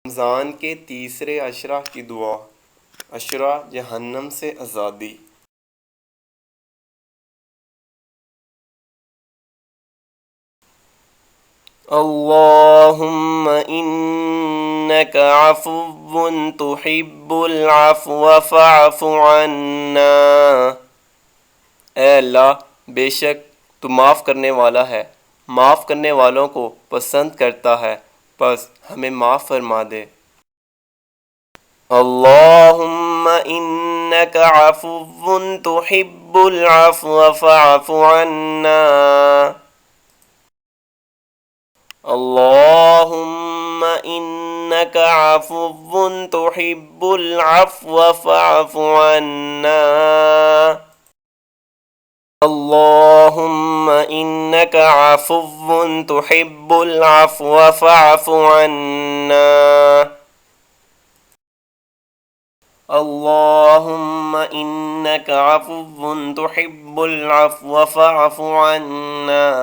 رمضان کے تیسرے عشرہ کی دعا۔ عشرہ جہنم سے آزادی۔ اللہم انک عفو تحب العفو فاعف عنا۔ اے اللہ، بے شک تو معاف کرنے والا ہے، معاف کرنے والوں کو پسند کرتا ہے، پس ہمیں معاف فرما دے۔ اللہم انک عفو تحب العفو فاعف عنا۔ اللہم انک عفو تحب العفو فاعف عنا۔ اللہم انک عفو تحب العفو فاعف عنا۔ اللہم انک عفو تحب العفو فاعف عنا۔